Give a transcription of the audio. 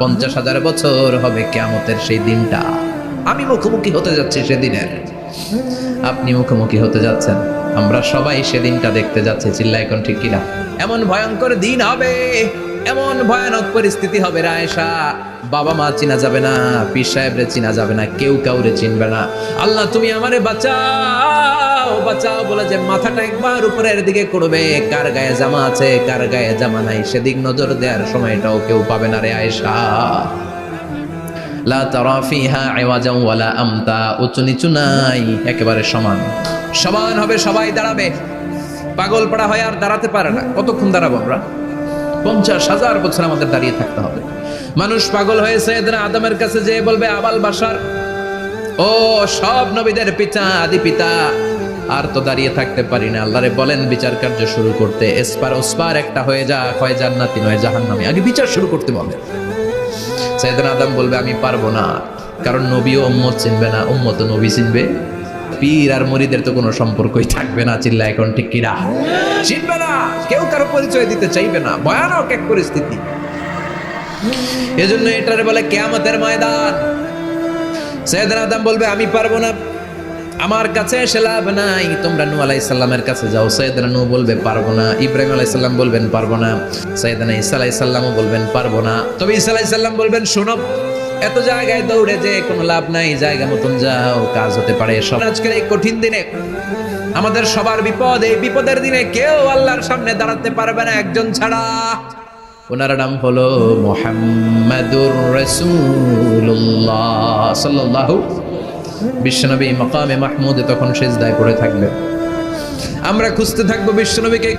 50,000 বছর হবে কিয়ামতের সেই দিনটা। আমি মুখোমুখি হতে যাচ্ছি সেদিনের, আপনি মুখোমুখি হতে যাচ্ছেন, আমরা সবাই সেদিনটা দেখতে যাচ্ছি। চিল্লা এখন ঠিক কিনা? এমন ভয়ঙ্কর দিন হবে, এমন ভয়ানক পরিস্থিতি হবে রায়েশা, বাবা মা চিনা যাবে না, পীর সাহেবরে চিনা যাবে না, কেউ কাউরে চিনবে না। আল্লাহ তুমি আমারে বাঁচাও বাঁচাও বলে যে মাথাটা একবার উপরের দিকে করবে, কার গায়ে জামা আছে কার গায়ে জামা নাই সেদিক নজর দেওয়ার সময়টাও কেউ পাবে না রে আয়েশা। লা তারা ফিহা ইওয়াজা ওয়ালা আমতা, উঁচু নিচু নাই, একেবারে সমান সমান হবে, সবাই দাঁড়াবে। পাগল পাড়া হয় আর দাঁড়াতে পারে না। কতক্ষণ দাঁড়াবো আমরা? 50,000 বছর আমাদের দাঁড়িয়ে থাকতে হবে। মানুষ পাগল হয়েছে সাইয়েদনা আদমের কাছে যেয়ে বলবে, আবাল বাশার, ও সব নবীদের পিতা আদি পিতা, আর তো দাঁড়িয়ে থাকতে পারি না, আল্লাহরে বলেন বিচার কার্য শুরু করতে। এসপার ওসপার একটা হয়ে যা, হয় জান্নাতি নয় জাহান্নামী, আগে বিচার শুরু করতে বলে। সাইয়েদনা আদম বলবে আমি পারবো না, কারণ নবীও উম্মত চিনবে না, উম্মত নবী চিনবে। পীর আর মুরিদের তো কোনো সম্পর্কই থাকবে না। চিল্লা এখন ঠিক কিনা? চিনবে না, কেউ কারো পরিচয় দিতে চাইবে না। ভয়ানক এক পরিস্থিতি। এজন্য এটারে বলে কিয়ামতের ময়দান। সাইয়েদনা আদম বলবে আমি পারবো না, আমার কাছে এসে লাভ নাই, তোমরা নূহ আলাইহিস সালামের কাছে যাও। সাইয়েদনা নূহ বলবে পারবো না, ইব্রাহিম আলাইহিস সালাম বলবেন পারবো না, সাইয়েদনা ঈসা আলাইহিস সালামও বলবেন পারবো না। তবে ঈসা আলাইহিস সালাম বলবেন শোনো, এত জায়গায় দৌড়ে যে কোনো লাভ নাই, জায়গা মতন যাও, কাজ হতে পারে সব। আজকের এই কঠিন দিনে আমাদের সবার বিপদ, এই বিপদের দিনে কেউ আল্লাহর সামনে দাঁড়াতে পারবে না একজন ছাড়া। ওনার নাম হলো মুহাম্মাদুর রাসূলুল্লাহ সাল্লাল্লাহু। বিশ্বনবী মাকামে মাহমুদে তখন সিজদায় পড়ে থাকবে, আমরা খুঁজতে থাকবো বিশ্বনবীকে।